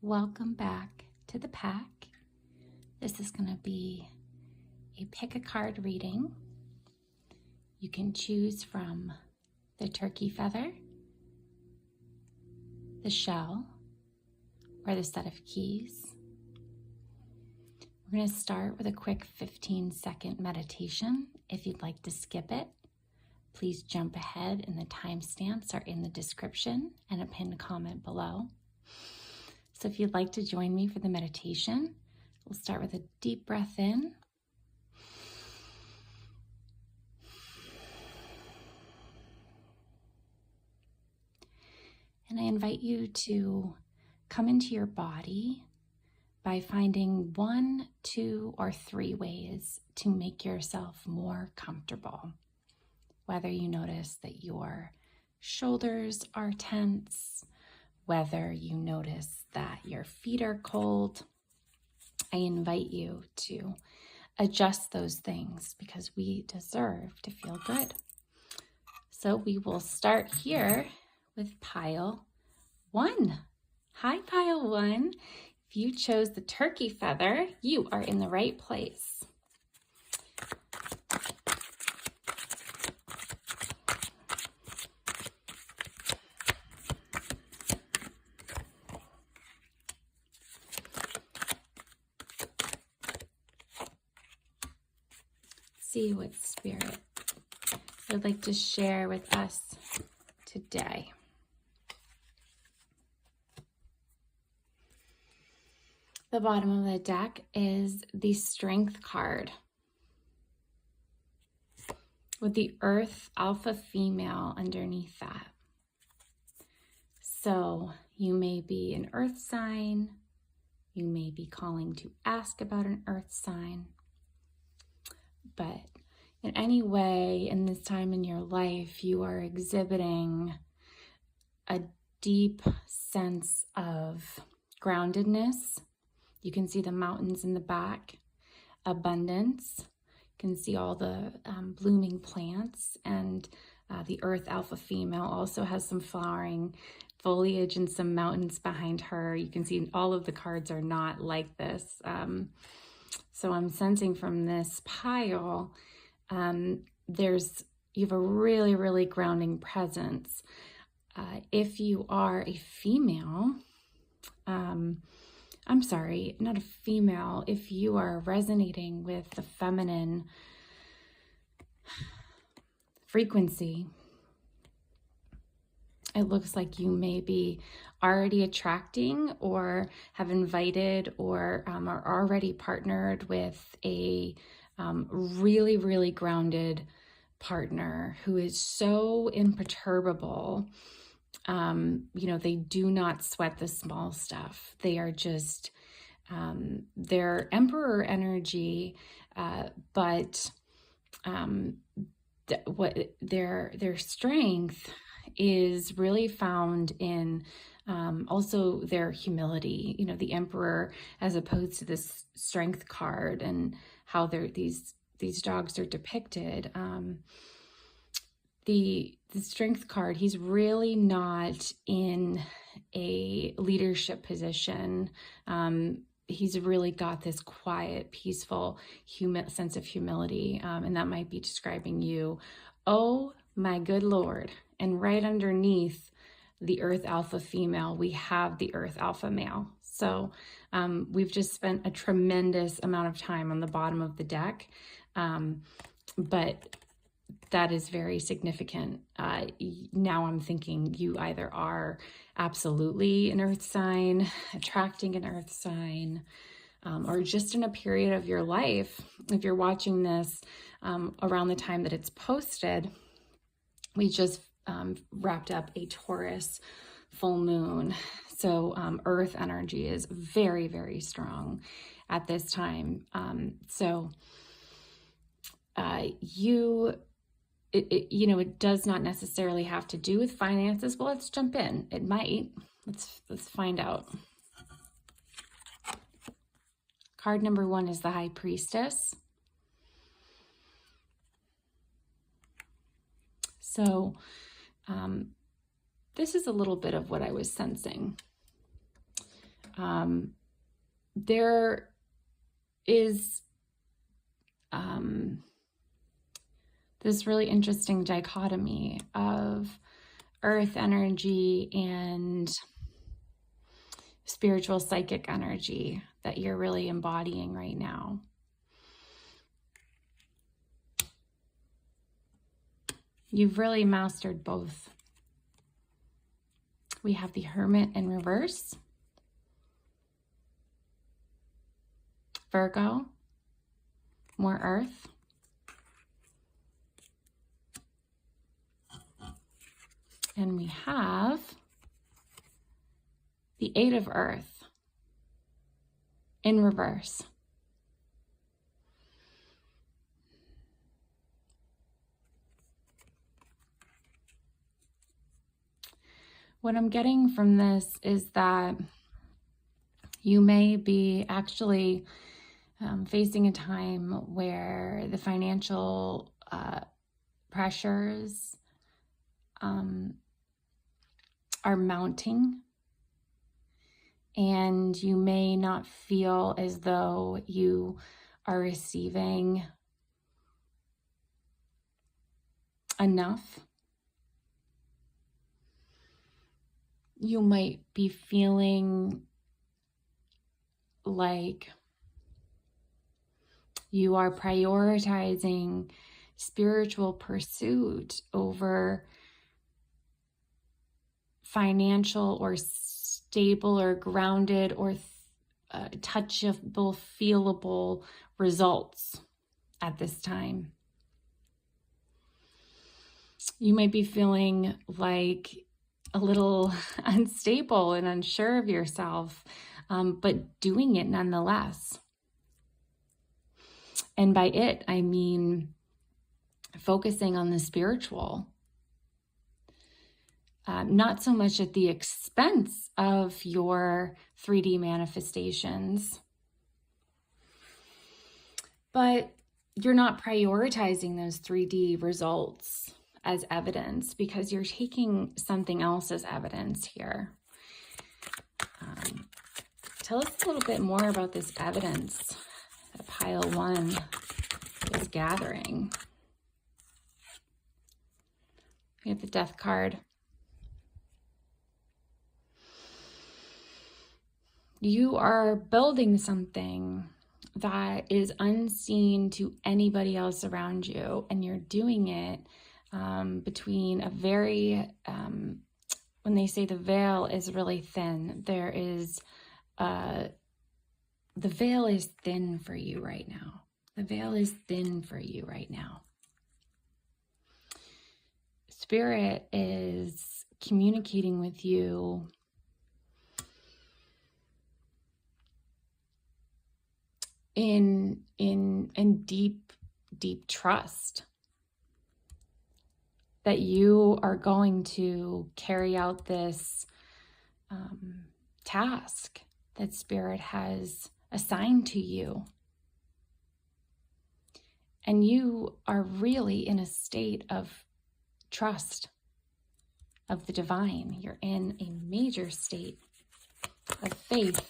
Welcome back to the pack. This is going to be a pick a card reading. You can choose from the turkey feather, the shell, or the set of keys. We're going to start with a quick 15-second meditation. If you'd like to skip it, please jump ahead, and the timestamps are in the description and a pinned comment below. So if you'd like to join me for the meditation, we'll start with a deep breath in. And I invite you to come into your body by finding 1, 2, or 3 ways to make yourself more comfortable. Whether you notice that your shoulders are tense, whether you notice that your feet are cold, I invite you to adjust those things because we deserve to feel good. So we will start here with pile 1. Hi, pile 1. If you chose the turkey feather, you are in the right place. See what spirit would like to share with us today. The bottom of the deck is the Strength card with the Earth Alpha Female underneath that. So you may be an Earth sign, you may be calling to ask about an Earth sign, but in any way in this time in your life, you are exhibiting a deep sense of groundedness. You can see the mountains in the back, abundance. You can see all the blooming plants, and the Earth Alpha Female also has some flowering foliage and some mountains behind her. You can see all of the cards are not like this. So I'm sensing from this pile, you have a really, really grounding presence. If you are a female, I'm sorry, not a female, if you are resonating with the feminine frequency, it looks like you may be already attracting or have invited or are already partnered with a really, really grounded partner who is so imperturbable. They do not sweat the small stuff. They are just, they're emperor energy, but their strength is really found in also their humility. The emperor, as opposed to this Strength card and how these dogs are depicted. The Strength card, he's really not in a leadership position. He's really got this quiet, peaceful sense of humility, and that might be describing you. Oh my good Lord. And right underneath the Earth Alpha Female, we have the Earth Alpha Male. So we've just spent a tremendous amount of time on the bottom of the deck, but that is very significant. Now I'm thinking you either are absolutely an Earth sign, attracting an Earth sign, or just in a period of your life. If you're watching this around the time that it's posted, we just wrapped up a Taurus full moon. So Earth energy is very, very strong at this time. It does not necessarily have to do with finances. Well, let's jump in. It might. Let's find out. Card number 1 is the High Priestess. So this is a little bit of what I was sensing. there is this really interesting dichotomy of earth energy and spiritual psychic energy that you're really embodying right now. You've really mastered both. We have the Hermit in reverse, Virgo, more earth, and we have the Eight of Earth in reverse. What I'm getting from this is that you may be actually facing a time where the financial pressures are mounting, and you may not feel as though you are receiving enough. You might be feeling like you are prioritizing spiritual pursuit over financial or stable or grounded or touchable, feelable results at this time. You might be feeling like a little unstable and unsure of yourself, but doing it nonetheless. And by it, I mean focusing on the spiritual, not so much at the expense of your 3D manifestations, but you're not prioritizing those 3D results as evidence because you're taking something else as evidence here. Tell us a little bit more about this evidence that pile one is gathering. We have the Death card. You are building something that is unseen to anybody else around you, and you're doing it between a very, when they say the veil is really thin, there is, the veil is thin for you right now. The veil is thin for you right now. Spirit is communicating with you in deep trust that you are going to carry out this task that Spirit has assigned to you. And you are really in a state of trust of the divine. You're in a major state of faith.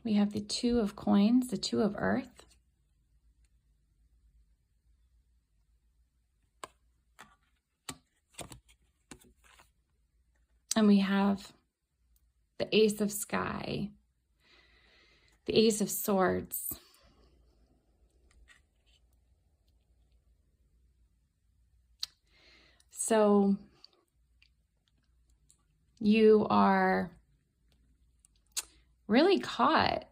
We have the Two of Coins, the Two of Earth. And we have the Ace of Sky, the Ace of Swords. So you are really caught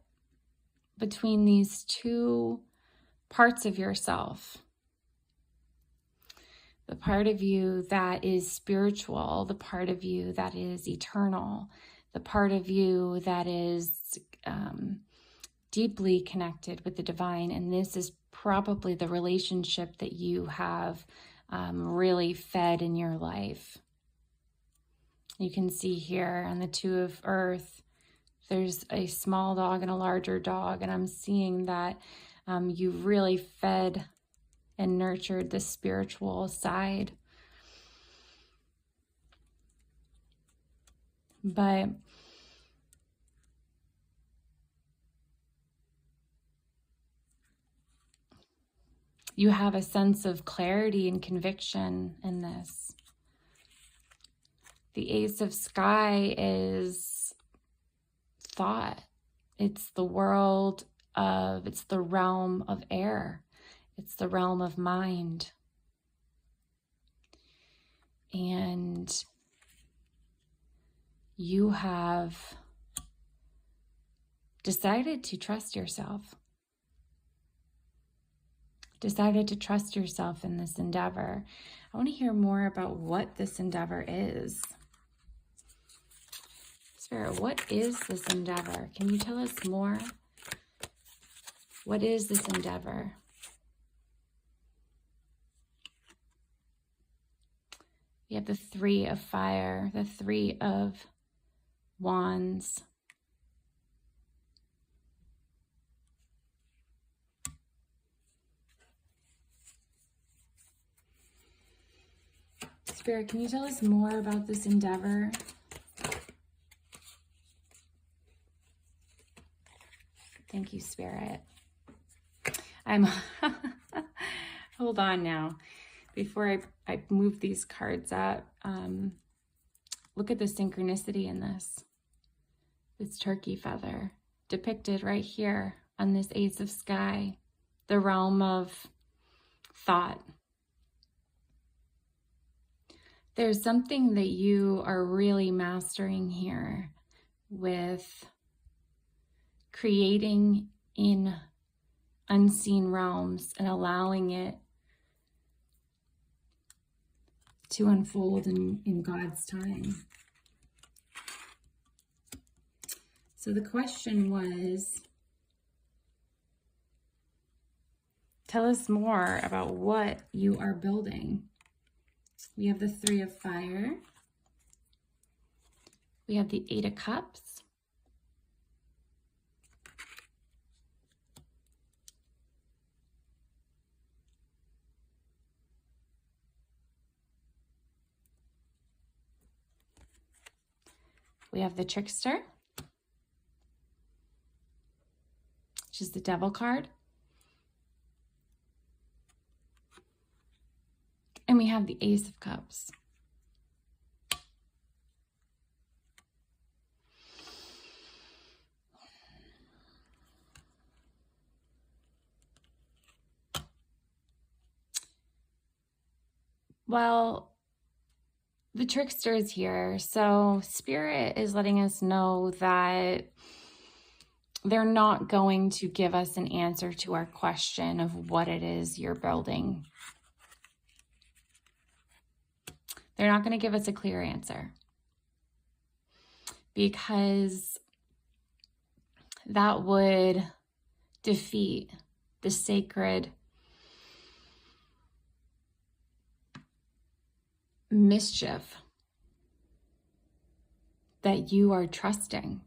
between these two parts of yourself. The part of you that is spiritual, the part of you that is eternal, the part of you that is deeply connected with the divine. And this is probably the relationship that you have really fed in your life. You can see here on the Two of Earth, there's a small dog and a larger dog, and I'm seeing that you really fed and nurtured the spiritual side. But you have a sense of clarity and conviction in this. The Ace of Sky is thought. It's the world of, it's the realm of air. It's the realm of mind. And you have decided to trust yourself. Decided to trust yourself in this endeavor. I want to hear more about what this endeavor is. Spirit, what is this endeavor? Can you tell us more? What is this endeavor? We have the Three of Fire, the Three of Wands. Spirit, can you tell us more about this endeavor? Thank you, Spirit. Hold on now. Before I move these cards up, look at the synchronicity in this. This turkey feather depicted right here on this Ace of Sky, the realm of thought. There's something that you are really mastering here with creating in unseen realms and allowing it to unfold in God's time. So the question was, tell us more about what you are building. We have the Three of Fire. We have the Eight of Cups. We have the Trickster, which is the Devil card. And we have the Ace of Cups. Well, the Trickster is here. So Spirit is letting us know that they're not going to give us an answer to our question of what it is you're building. They're not going to give us a clear answer, because that would defeat the sacred mischief that you are trusting.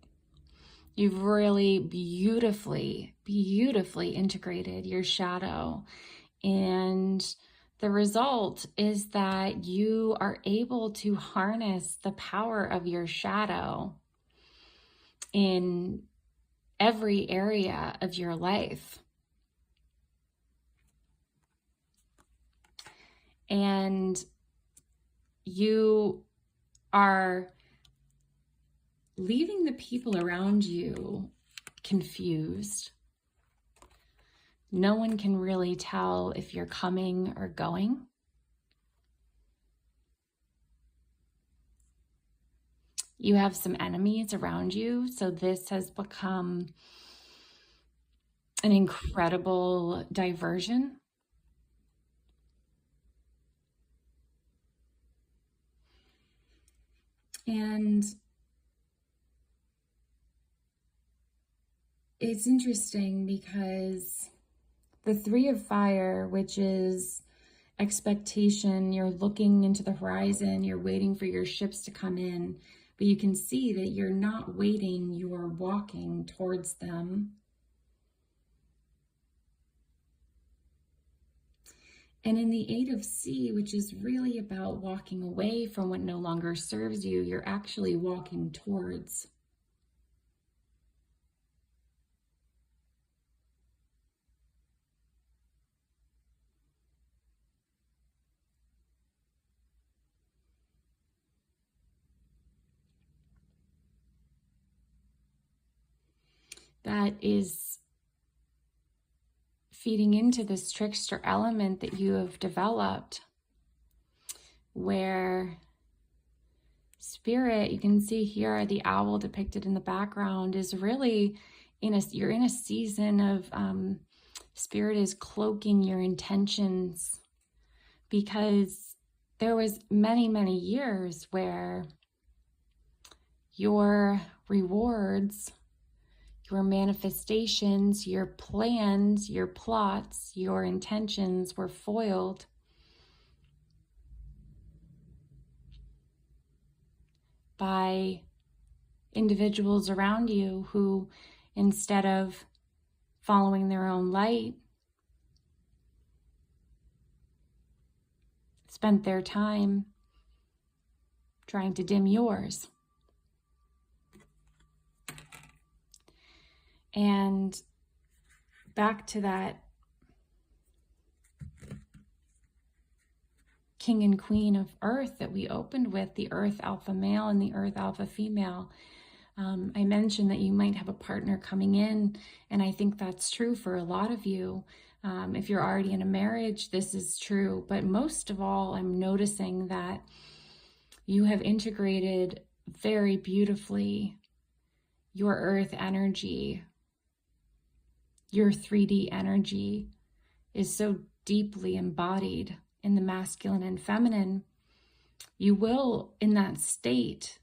You've really beautifully integrated your shadow, and the result is that you are able to harness the power of your shadow in every area of your life. And you are leaving the people around you confused. No one can really tell if you're coming or going. You have some enemies around you, so this has become an incredible diversion. And it's interesting because the Three of Fire, which is expectation, you're looking into the horizon, you're waiting for your ships to come in, but you can see that you're not waiting, you're walking towards them. And in the Eight of Sea, which is really about walking away from what no longer serves you, you're actually walking towards. That is feeding into this trickster element that you have developed, where spirit, you can see here the owl depicted in the background, is really you're in a season of spirit is cloaking your intentions, because there was many years where your rewards, your manifestations, your plans, your plots, your intentions were foiled by individuals around you who, instead of following their own light, spent their time trying to dim yours. And back to that king and queen of earth that we opened with, the earth alpha male and the earth alpha female. I mentioned that you might have a partner coming in, and I think that's true for a lot of you. If you're already in a marriage, this is true. But most of all, I'm noticing that you have integrated very beautifully your earth energy. Your 3D energy is so deeply embodied in the masculine and feminine. You will, in that state,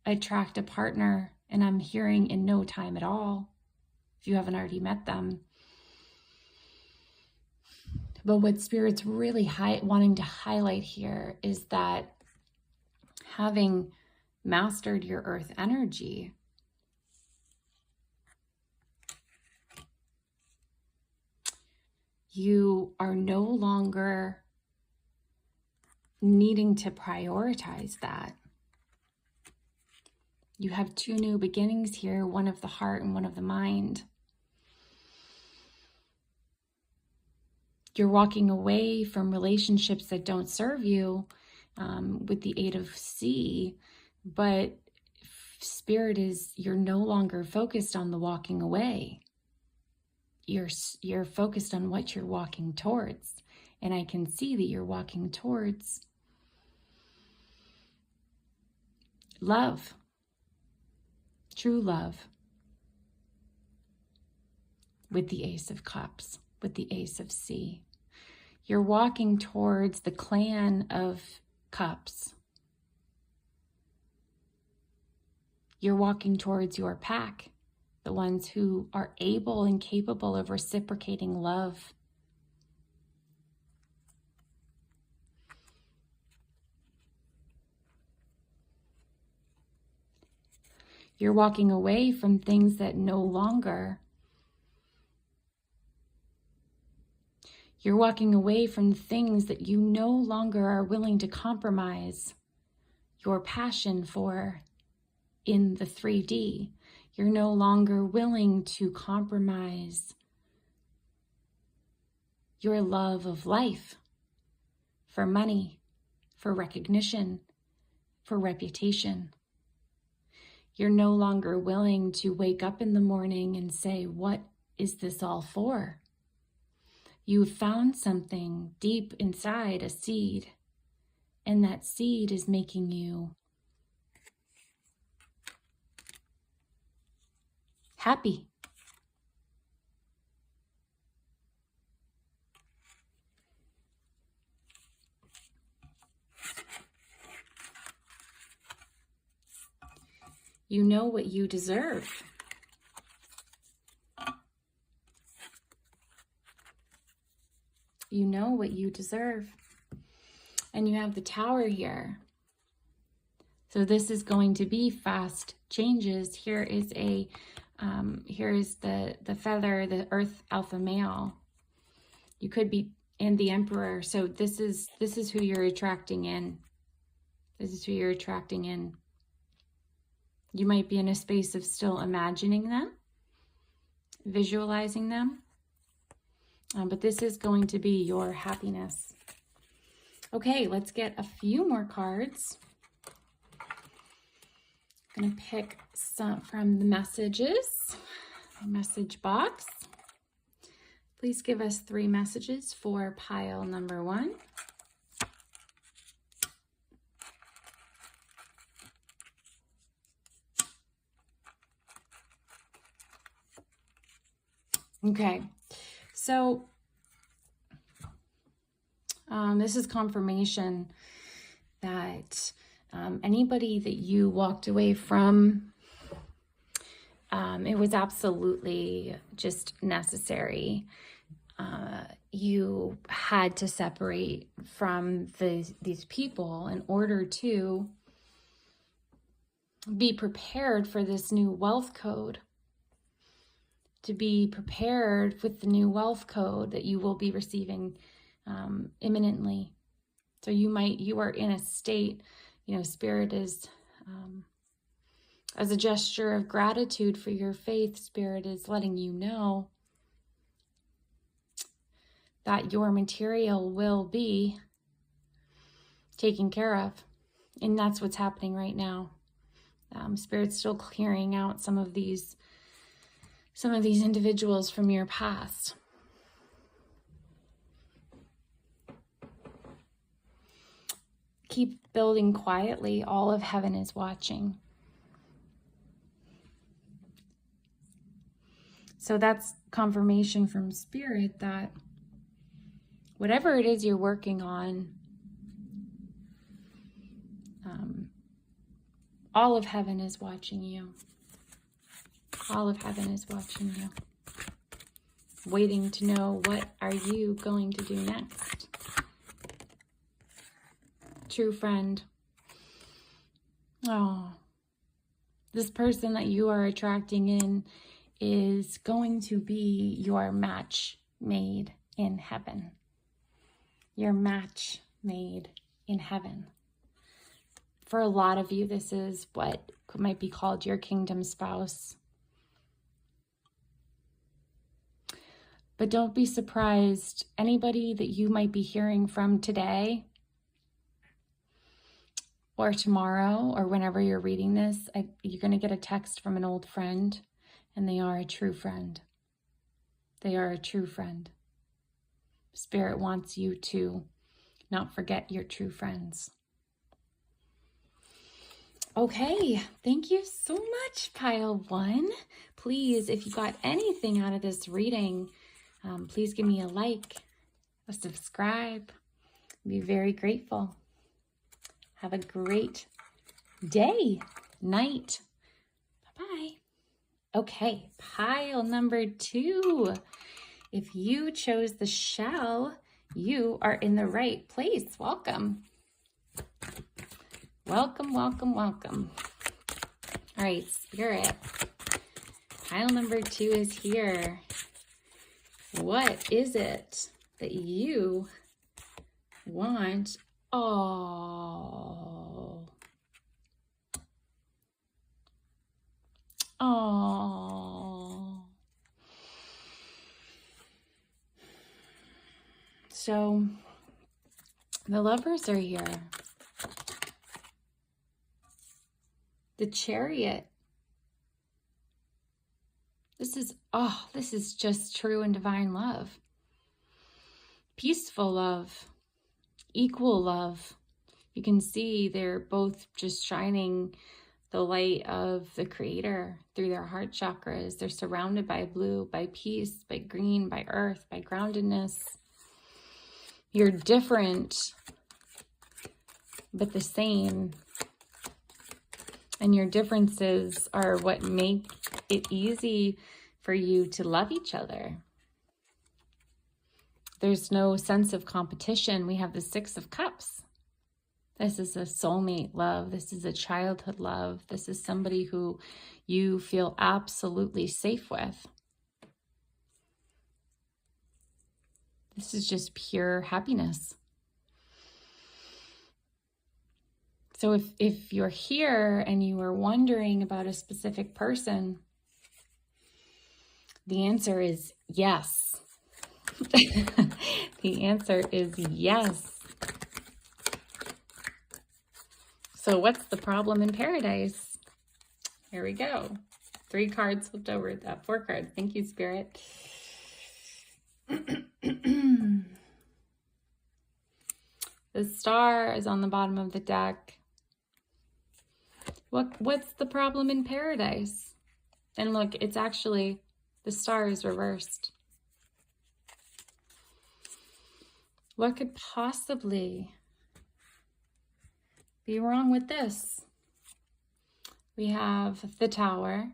attract a partner, and I'm hearing in no time at all, if you haven't already met them. But what Spirit's really wanting to highlight here is that having mastered your earth energy, you are no longer needing to prioritize that. You have two new beginnings here, one of the heart and one of the mind. You're walking away from relationships that don't serve you with the Eight of Sea, but Spirit is, you're no longer focused on the walking away. You're focused on what you're walking towards. And I can see that you're walking towards love, true love, with the Ace of Cups, with the Ace of Sea. You're walking towards the clan of cups. You're walking towards your pack, the ones who are able and capable of reciprocating love. You're walking away from things that no longer. You're walking away from things that you no longer are willing to compromise your passion for in the 3D. You're no longer willing to compromise your love of life for money, for recognition, for reputation. You're no longer willing to wake up in the morning and say, what is this all for? You've found something deep inside, a seed, and that seed is making you happy. You know what you deserve. You know what you deserve. And you have the Tower here. So this is going to be fast changes. Here is the feather, the Earth Alpha Male. You could be and the Emperor. So this is who you're attracting in. This is who you're attracting in. You might be in a space of still imagining them, visualizing them, but this is going to be your happiness. Okay, let's get a few more cards. I'm going to pick some from the messages, message box. Please give us 3 messages for pile number 1. Okay, so this is confirmation that anybody that you walked away from, it was absolutely just necessary. You had to separate from these people in order to be prepared for this new wealth code, to be prepared with the new wealth code that you will be receiving imminently. So you are in a state, Spirit is, as a gesture of gratitude for your faith, Spirit is letting you know that your material will be taken care of. And that's what's happening right now. Spirit's still clearing out some of these individuals from your past. Keep building quietly. All of heaven is watching. So that's confirmation from Spirit that whatever it is you're working on, all of heaven is watching you. All of heaven is watching you, waiting to know what are you going to do next. True friend. Oh, this person that you are attracting in is going to be your match made in heaven. Your match made in heaven. For a lot of you, this is what might be called your kingdom spouse. But don't be surprised, anybody that you might be hearing from today or tomorrow or whenever you're reading this, you're going to get a text from an old friend, and they are a true friend. They are a true friend. Spirit wants you to not forget your true friends. Okay, thank you so much, pile 1. Please, if you got anything out of this reading, please give me a like, a subscribe. I'd be very grateful. Have a great day, night. Bye-bye. Okay, pile number 2. If you chose the shell, you are in the right place. Welcome. Welcome, welcome, welcome. All right, Spirit. Pile number 2 is here. What is it that you want? Oh. Oh. So the lovers are here. The Chariot. This is just true and divine love. Peaceful love. Equal love. You can see they're both just shining the light of the Creator through their heart chakras. They're surrounded by blue, by peace, by green, by earth, by groundedness. You're different, but the same. And your differences are what make it easy for you to love each other. There's no sense of competition. We have the 6 of Cups. This is a soulmate love. This is a childhood love. This is somebody who you feel absolutely safe with. This is just pure happiness. So if you're here and you are wondering about a specific person, the answer is yes. The answer is yes. So what's the problem in paradise? Here we go. 3 cards flipped over. 4 cards. Thank you, Spirit. The star is on the bottom of the deck. What's the problem in paradise? And look, it's actually, the star is reversed. What could possibly be wrong with this? We have the Tower.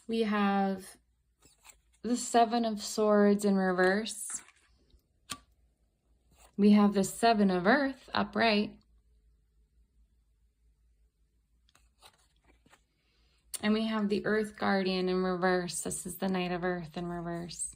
We have the 7 of Swords in reverse. We have the 7 of Earth upright. And we have the Earth Guardian in reverse. This is the Knight of Earth in reverse.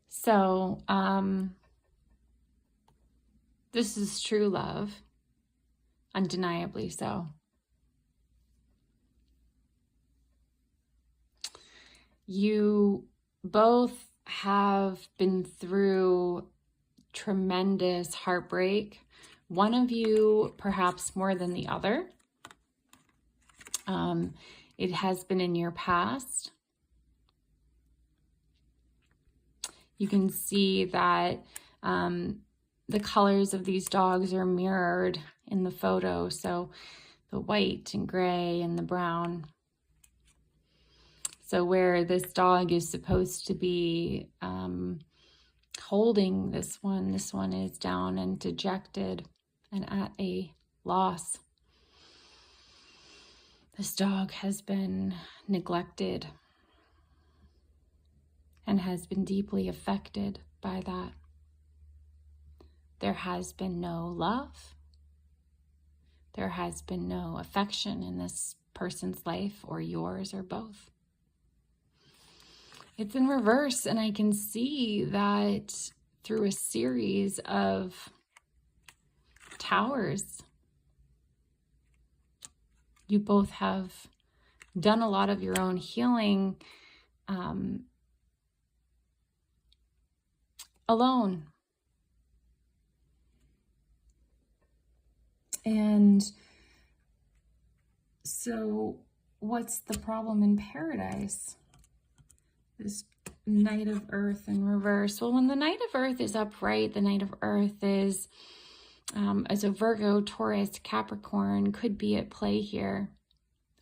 So, this is true love, undeniably so. You both have been through tremendous heartbreak. One of you perhaps more than the other. It has been in your past. You can see that the colors of these dogs are mirrored in the photo. So the white and gray and the brown. So where this dog is supposed to be holding this one is down and dejected and at a loss. This dog has been neglected and has been deeply affected by that. There has been no love. There has been no affection in this person's life, or yours, or both. It's in reverse, and I can see that through a series of towers. You both have done a lot of your own healing alone. And so what's the problem in paradise? This Knight of Earth in reverse. Well, when the Knight of Earth is upright, the Knight of Earth is, as a Virgo, Taurus, Capricorn, could be at play here.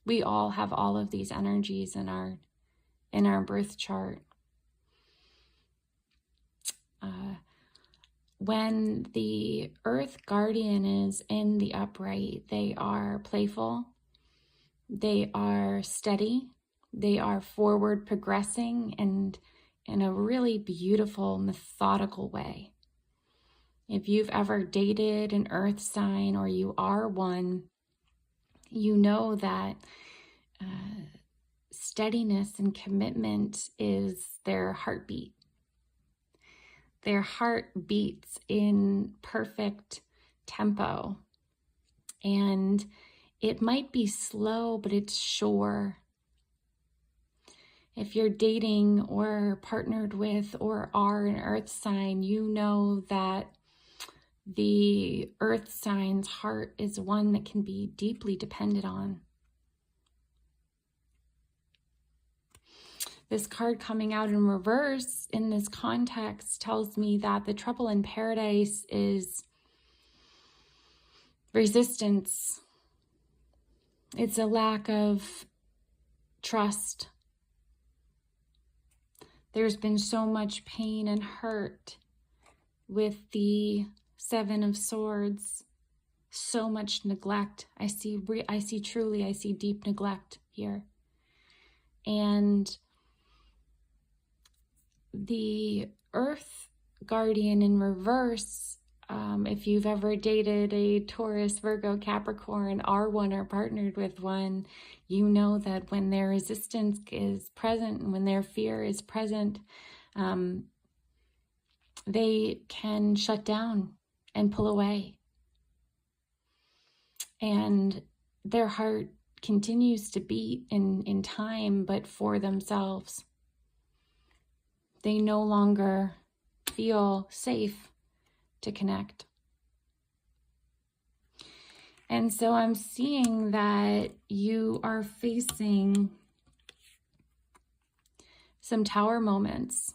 We all have all of these energies in our birth chart. When the Earth Guardian is in the upright, they are playful, they are steady, they are forward progressing, and in a really beautiful, methodical way. If you've ever dated an earth sign, or you are one, you know that steadiness and commitment is their heartbeat. Their heart beats in perfect tempo. And it might be slow, but it's sure. If you're dating or partnered with or are an earth sign, you know that the earth sign's heart is one that can be deeply depended on. This card coming out in reverse in this context tells me that the trouble in paradise is resistance. It's a lack of trust. There's been so much pain and hurt with the 7 of Swords so much neglect. I see deep neglect here. And the Earth Guardian in reverse, if you've ever dated a Taurus, Virgo, Capricorn, are one or partnered with one, you know that when their resistance is present and when their fear is present, they can shut down and pull away. And their heart continues to beat in time, but for themselves. They no longer feel safe to connect. And so I'm seeing that you are facing some tower moments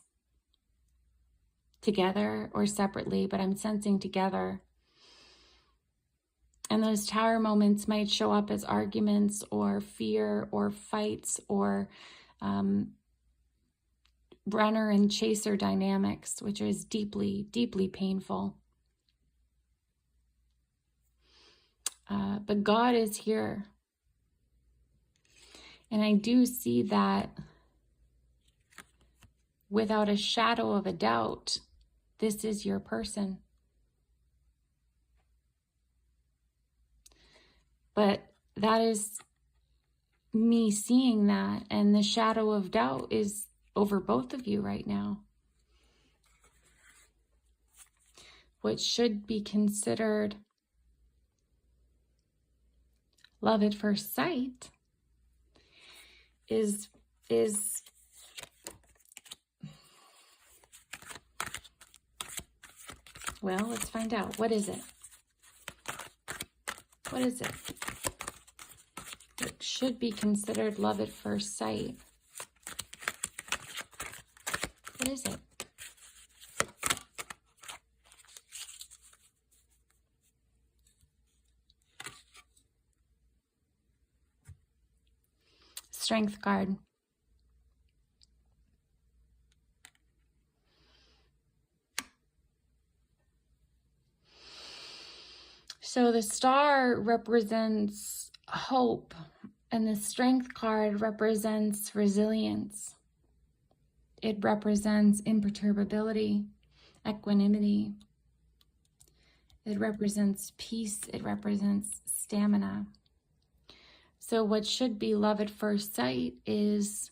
together or separately, but I'm sensing together. And those tower moments might show up as arguments or fear or fights or runner and chaser dynamics, which is deeply, deeply painful. But God is here. And I do see that without a shadow of a doubt, this is your person. But that is me seeing that, and the shadow of doubt is over both of you right now. What should be considered love at first sight is well, let's find out. What is it? What is it? It should be considered love at first sight. What is it? Strength card. So the star represents hope, and the strength card represents resilience. It represents imperturbability, equanimity. It represents peace. It represents stamina. So what should be love at first sight is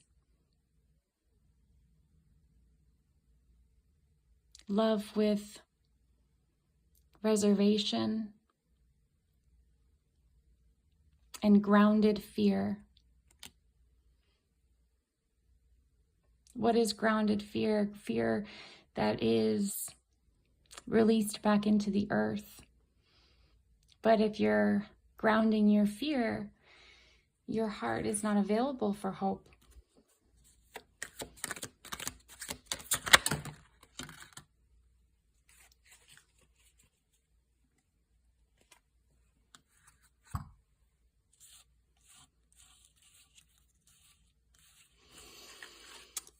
love with reservation and grounded fear. What is grounded fear? Fear that is released back into the earth. But if you're grounding your fear, your heart is not available for hope.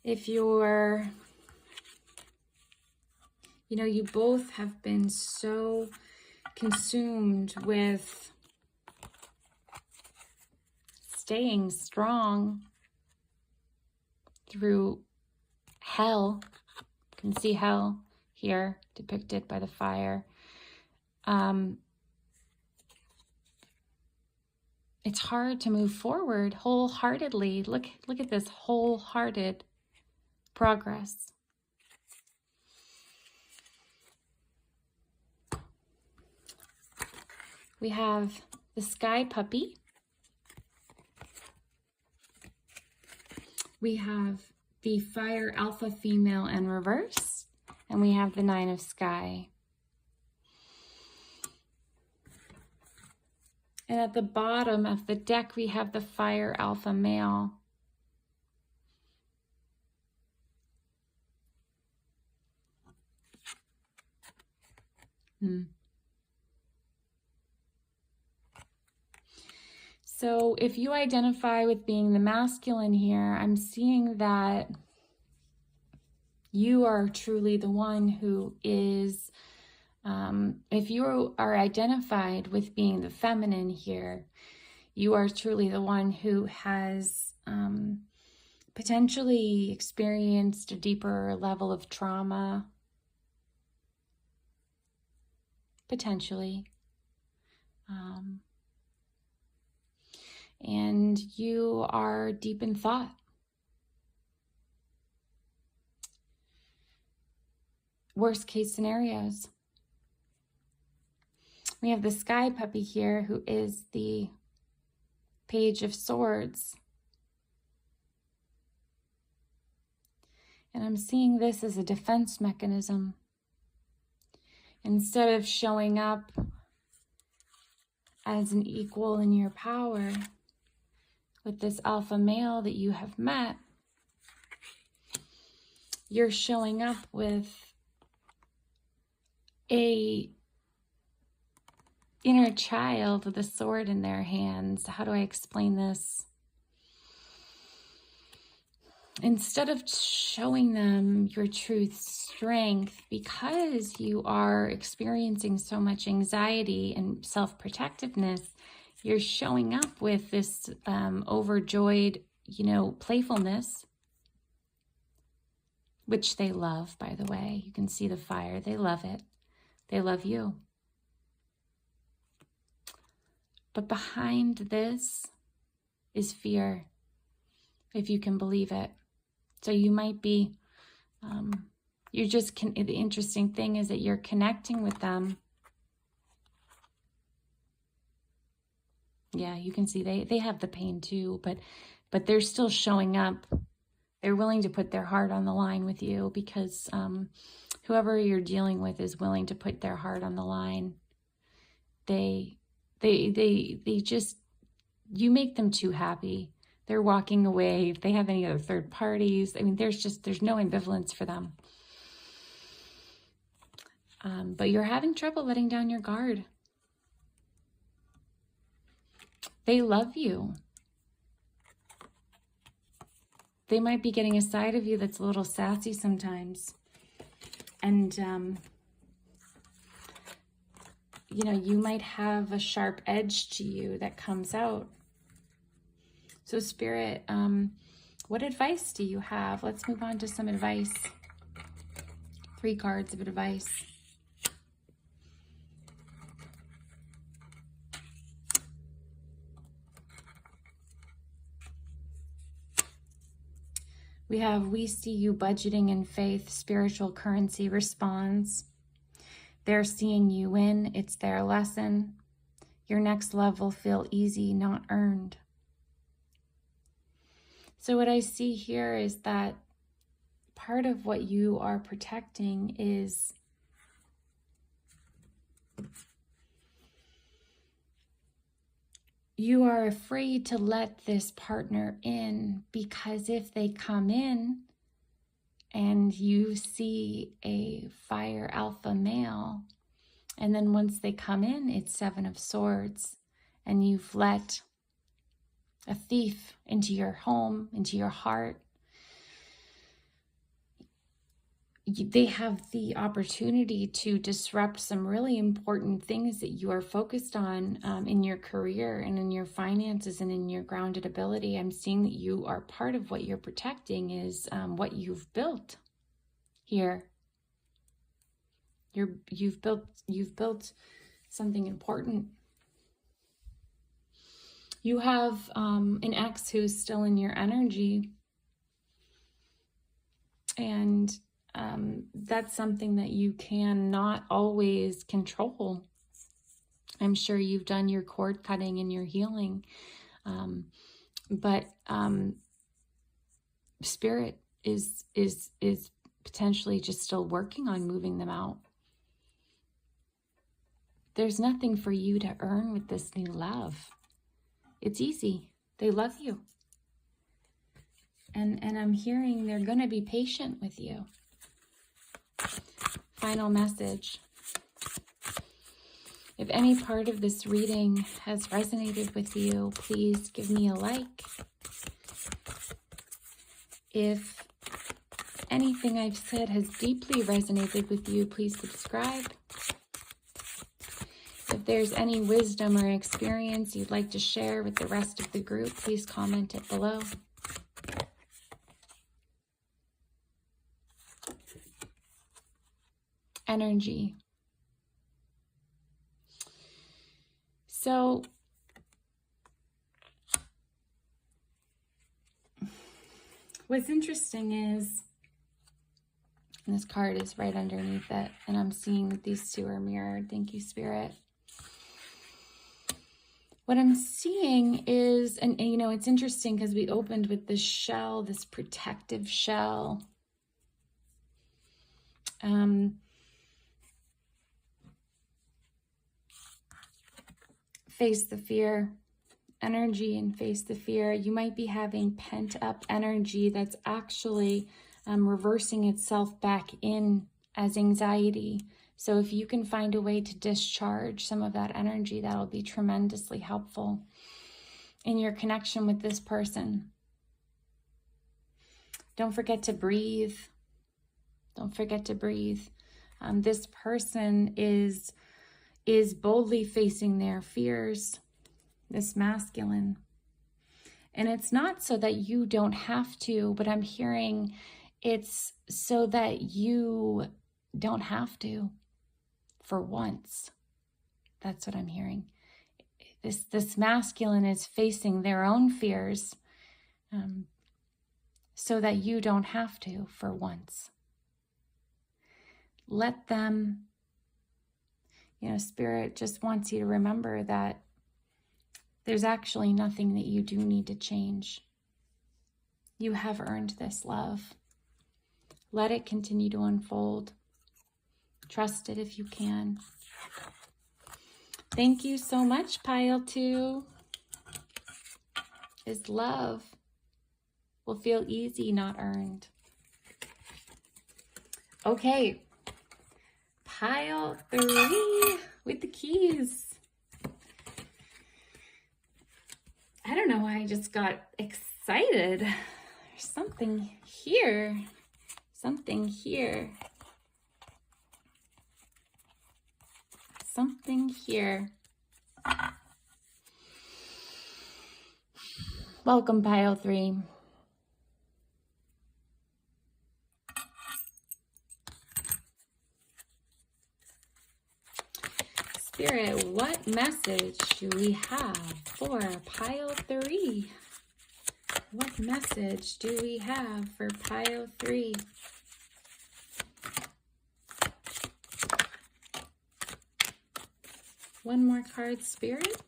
If you're, you both have been so consumed with staying strong through hell. You can see hell here depicted by the fire. It's hard to move forward wholeheartedly. Look at this wholehearted progress. We have the sky puppy. We have the fire alpha female in reverse, and we have the 9 of sky. And at the bottom of the deck, we have the fire alpha male. So if you identify with being the masculine here, I'm seeing that you are truly the one who is If you are identified with being the feminine here, you are truly the one who has potentially experienced a deeper level of trauma, potentially. And you are deep in thought. Worst case scenarios. We have the sky puppy here, who is the Page of Swords. And I'm seeing this as a defense mechanism. Instead of showing up as an equal in your power with this alpha male that you have met, you're showing up with a inner child with a sword in their hands. How do I explain this? Instead of showing them your true strength, because you are experiencing so much anxiety and self-protectiveness, you're showing up with this overjoyed, playfulness, which they love, by the way. You can see the fire. They love it. They love you. But behind this is fear, if you can believe it. So you might be, the interesting thing is that you're connecting with them. Yeah, you can see they have the pain too, but they're still showing up. They're willing to put their heart on the line with you because whoever you're dealing with is willing to put their heart on the line. They just, you make them too happy. They're walking away. If they have any other third parties, I mean, there's no ambivalence for them. But you're having trouble letting down your guard. They love you. They might be getting a side of you that's a little sassy sometimes. And, you might have a sharp edge to you that comes out. So Spirit, what advice do you have? Let's move on to some advice. 3 cards of advice. We have, we see you budgeting in faith. Spiritual currency responds. They're seeing you win. It's their lesson. Your next level feel easy, not earned. So what I see here is that part of what you are protecting is you are afraid to let this partner in, because if they come in and you see a fire alpha male, and then once they come in, it's 7 of Swords, and you've let a thief into your home, into your heart, they have the opportunity to disrupt some really important things that you are focused on in your career and in your finances and in your grounded ability. I'm seeing that you are part of what you're protecting is what you've built here. You've built something important. You have an ex who's still in your energy, and that's something that you cannot always control. I'm sure you've done your cord cutting and your healing, but Spirit is potentially just still working on moving them out. There's nothing for you to earn with this new love. It's easy. They love you. And I'm hearing they're going to be patient with you. Final message. If any part of this reading has resonated with you, please give me a like. If anything I've said has deeply resonated with you, please subscribe. If there's any wisdom or experience you'd like to share with the rest of the group, please comment it below. Energy. So what's interesting is, and this card is right underneath it, and I'm seeing that these two are mirrored. Thank you, Spirit. What I'm seeing is, and you know, it's interesting because we opened with this shell, this protective shell. Face the fear energy and face the fear. You might be having pent up energy that's actually reversing itself back in as anxiety. So if you can find a way to discharge some of that energy, that'll be tremendously helpful in your connection with this person. Don't forget to breathe. Don't forget to breathe. This person is boldly facing their fears, this masculine. And it's not so that you don't have to, but I'm hearing it's so that you don't have to for once. That's what I'm hearing. This masculine is facing their own fears so that you don't have to for once. Let them, you know, Spirit just wants you to remember that there's actually nothing that you do need to change. You have earned this love. Let it continue to unfold. Trust it if you can. Thank you so much, Pile 2. Is love will feel easy, not earned. Okay. Pile 3 with the keys. I don't know why I just got excited. There's something here. Something here. Something here. Welcome, Pile 3. Spirit, what message do we have for Pile 3? What message do we have for Pile 3? One more card, Spirit.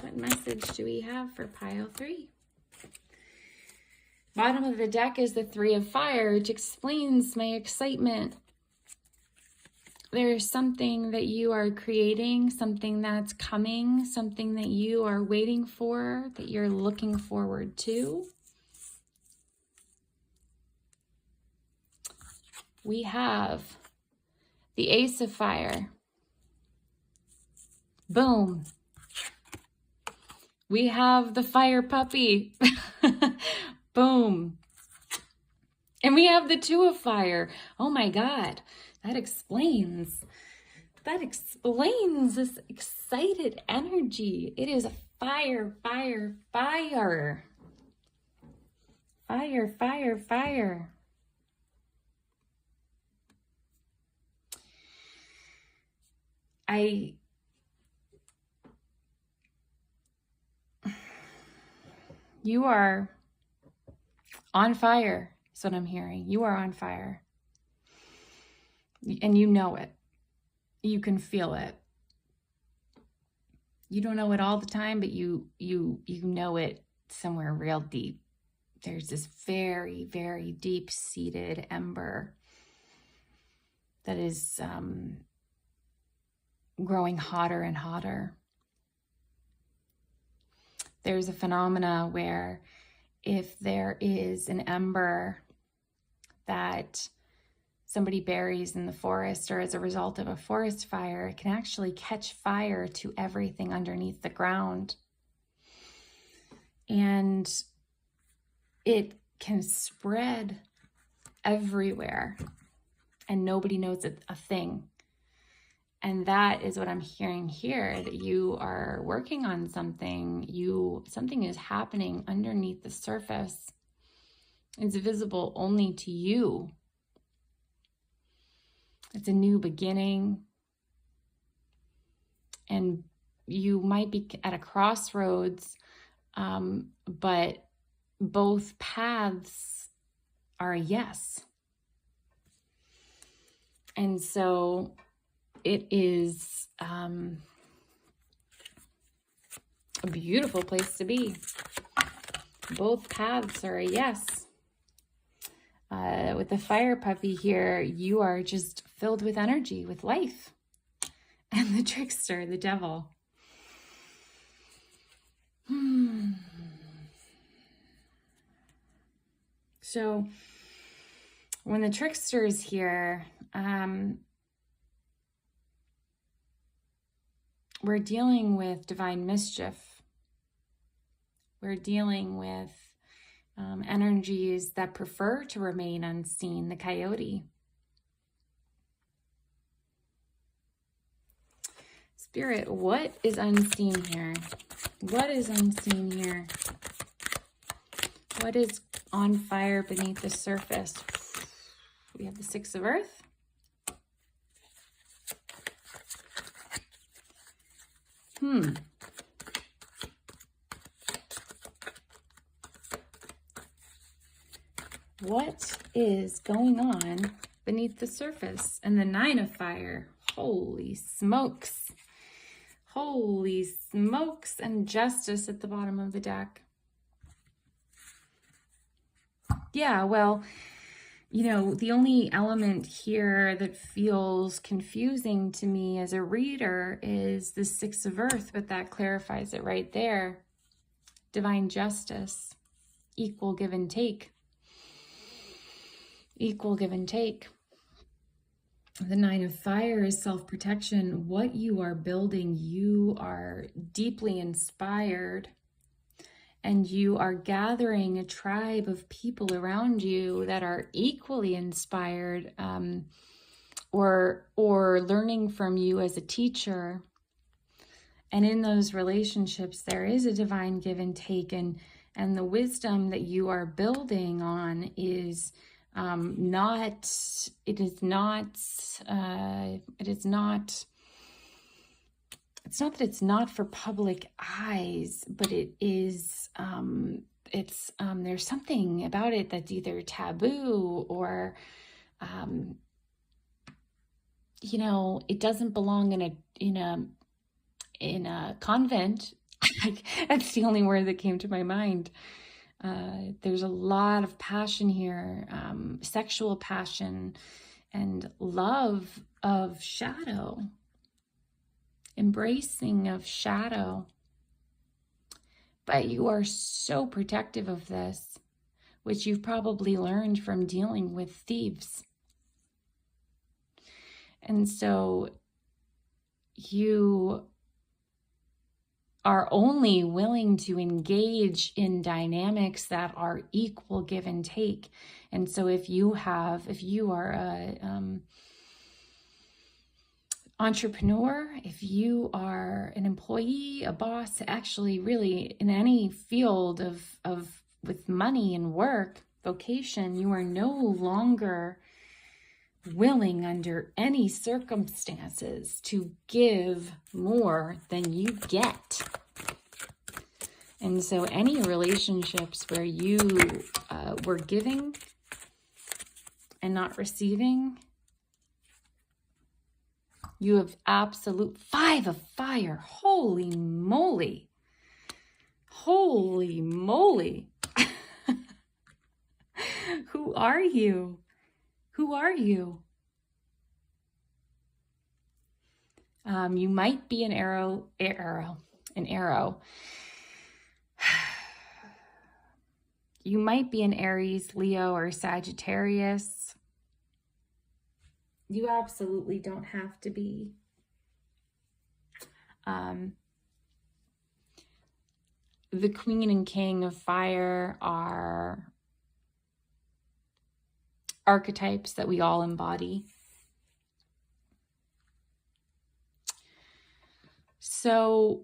What message do we have for Pile 3? Bottom of the deck is the 3 of Fire, which explains my excitement. There's something that you are creating, something that's coming, something that you are waiting for, that you're looking forward to. We have the Ace of Fire. Boom. We have the Fire Puppy. Boom. And we have the 2 of Fire. Oh my God. That explains this excited energy. It is a fire, fire, fire. Fire, fire, fire. You are on fire, is what I'm hearing. You are on fire. And you know it. You can feel it. You don't know it all the time, but you know it somewhere real deep. There's this very, very deep-seated ember that is growing hotter and hotter. There's a phenomena where if there is an ember that somebody buries in the forest or as a result of a forest fire, it can actually catch fire to everything underneath the ground. And it can spread everywhere and nobody knows a thing. And that is what I'm hearing here, that you are working on something. Something is happening underneath the surface. It's visible only to you. It's a new beginning. And you might be at a crossroads, but both paths are a yes. And so it is a beautiful place to be. Both paths are a yes. With the fire puppy here, you are just filled with energy, with life. And the trickster, the devil. So when the trickster is here, we're dealing with divine mischief. We're dealing with energies that prefer to remain unseen, the coyote. Spirit, what is unseen here? What is unseen here? What is on fire beneath the surface? We have the Six of Earth. What is going on beneath the surface? And the Nine of Fire. Holy smokes. Holy smokes. And Justice at the bottom of the deck. Yeah, well, you know, the only element here that feels confusing to me as a reader is the Six of Earth, but that clarifies it right there. Divine justice, equal give and take. Equal give and take. The Nine of Fire is self-protection. What you are building, you are deeply inspired. And you are gathering a tribe of people around you that are equally inspired, or learning from you as a teacher. And in those relationships, there is a divine give and take, and the wisdom that you are building on is not that it's not for public eyes, but it is, there's something about it that's either taboo or, you know, it doesn't belong in a convent. That's the only word that came to my mind. There's a lot of passion here, sexual passion and love of shadow. Embracing of shadow. But you are so protective of this, which you've probably learned from dealing with thieves. And so you are only willing to engage in dynamics that are equal give and take. And so if you are a entrepreneur, if you are an employee, a boss, actually really in any field of with money and work, vocation, you are no longer willing under any circumstances to give more than you get. And so any relationships where you were giving and not receiving, you have absolute Five of Fire. Holy moly. Holy moly. Who are you? Who are you? You might be an arrow. You might be an Aries, Leo, or Sagittarius. You absolutely don't have to be. The Queen and King of Fire are archetypes that we all embody. So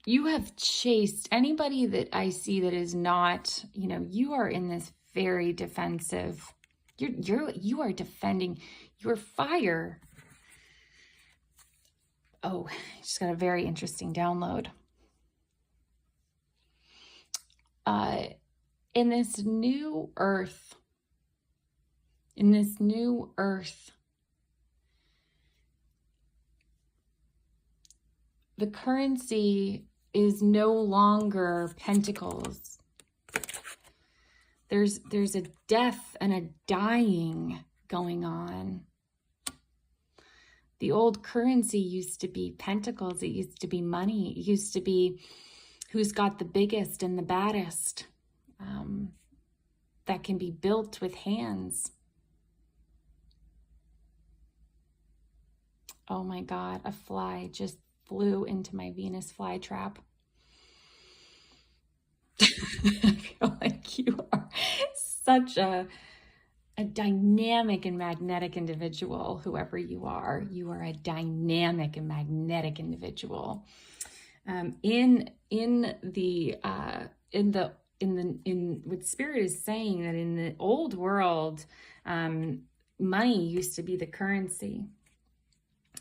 you have chased anybody that I see that is not, you are in this very defensive. You are defending your fire. Oh, just got a very interesting download. In this new earth, the currency is no longer pentacles. There's a death and a dying going on. The old currency used to be pentacles. It used to be money. It used to be who's got the biggest and the baddest. That can be built with hands. Oh my God, a fly just flew into my Venus flytrap. I feel like you are such a dynamic and magnetic individual. Whoever you are a dynamic and magnetic individual. What Spirit is saying, that in the old world, money used to be the currency,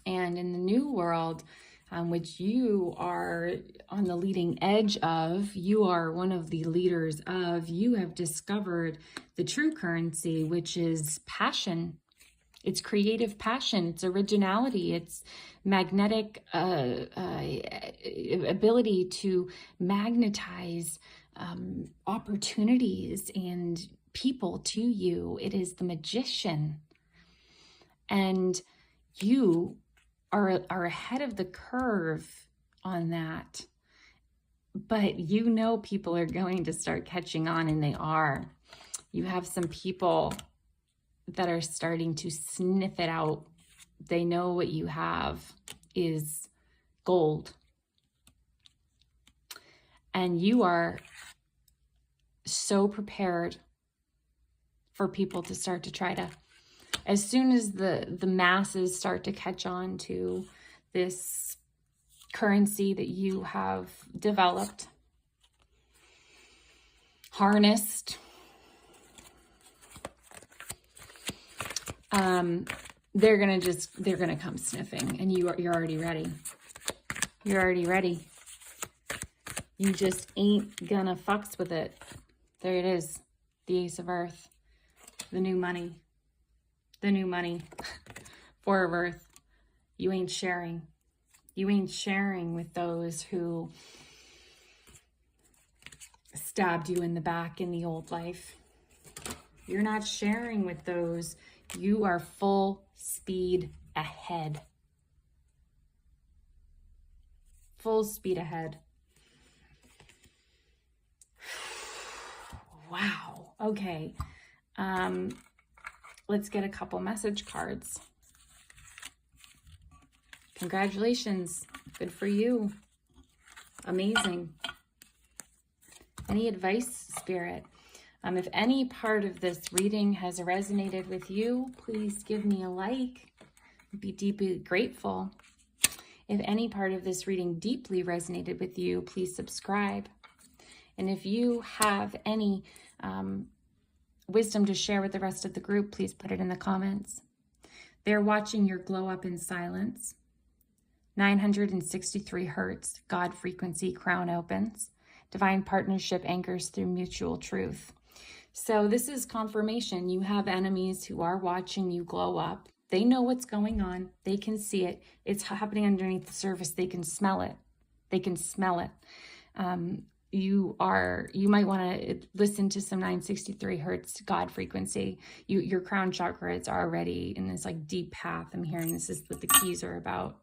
and in the new world, which you are on the leading edge of, you are one of the leaders of, you have discovered the true currency, which is passion. It's creative passion. It's originality. It's magnetic ability to magnetize opportunities and people to you. It is the magician. And you are ahead of the curve on that. But people are going to start catching on, and they are. You have some people that are starting to sniff it out. They know what you have is gold. And you are so prepared for people to start to try to, as soon as the masses start to catch on to this currency that you have developed, harnessed, they're gonna come sniffing, and you're already ready. You're already ready. You just ain't gonna fucks with it. There it is. The Ace of Earth. The new money. The new money. Four of Earth. You ain't sharing. You ain't sharing with those who stabbed you in the back in the old life. You're not sharing with those. You are full speed ahead. Full speed ahead. Wow. Okay. Let's get a couple message cards. Congratulations. Good for you. Amazing. Any advice, Spirit? If any part of this reading has resonated with you, please give me a like. I'd be deeply grateful. If any part of this reading deeply resonated with you, please subscribe. And if you have any wisdom to share with the rest of the group, please put it in the comments. They're watching your glow up in silence. 963 hertz, God frequency, crown opens. Divine partnership anchors through mutual truth. So this is confirmation. You have enemies who are watching you glow up. They know what's going on. They can see it. It's happening underneath the surface. They can smell it. They can smell it. You might want to listen to some 963 hertz God frequency. Your crown chakras are already in this like deep path. I'm hearing this is what the keys are about.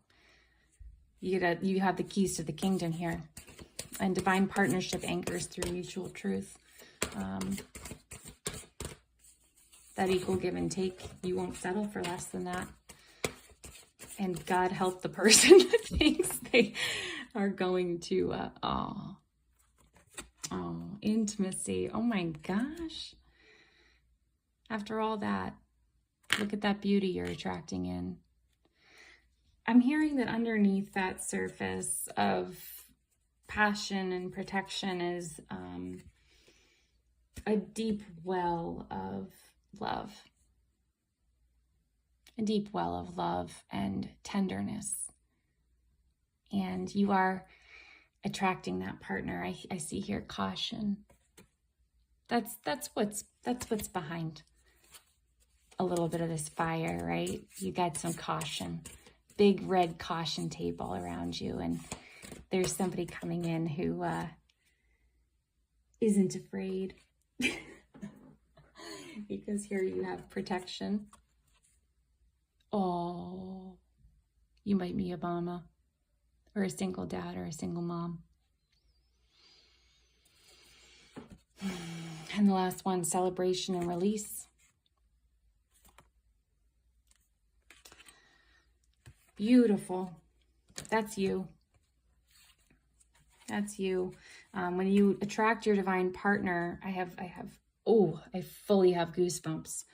You have the keys to the kingdom here. And divine partnership anchors through mutual truth. That equal give and take. You won't settle for less than that. And God help the person that thinks they are going to, intimacy. Oh my gosh. After all that, look at that beauty you're attracting in. I'm hearing that underneath that surface of passion and protection is a deep well of love. A deep well of love and tenderness. And you are attracting that partner. I see here caution. That's what's behind a little bit of this fire, right? You got some caution. Big red caution tape all around you, and there's somebody coming in who isn't afraid. Because here you have protection. Oh, you might be a mama, or a single dad, or a single mom. And the last one, celebration and release. Beautiful. That's you. That's you. When you attract your divine partner, I fully have goosebumps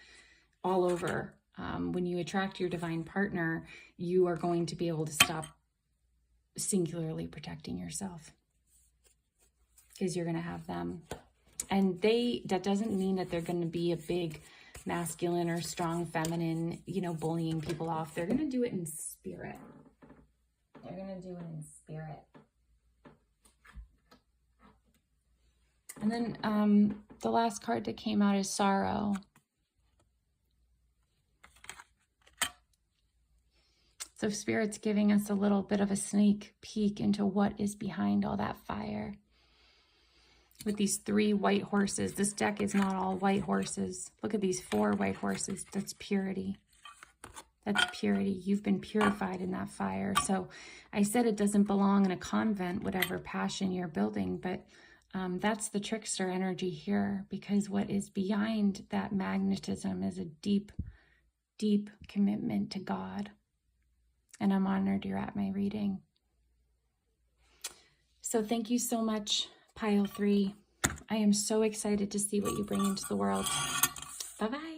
all over. When you attract your divine partner, you are going to be able to stop singularly protecting yourself, because you're going to have them. And that doesn't mean that they're going to be a big masculine or strong feminine, bullying people off. They're going to do it in spirit. They're going to do it in spirit. And then the last card that came out is sorrow. So Spirit's giving us a little bit of a sneak peek into what is behind all that fire. With these 3 white horses. This deck is not all white horses. Look at these 4 white horses. That's purity. That's purity. You've been purified in that fire. So I said it doesn't belong in a convent, whatever passion you're building, but that's the trickster energy here, because what is behind that magnetism is a deep, deep commitment to God. And I'm honored you're at my reading. So thank you so much, Pile 3. I am so excited to see what you bring into the world. Bye-bye.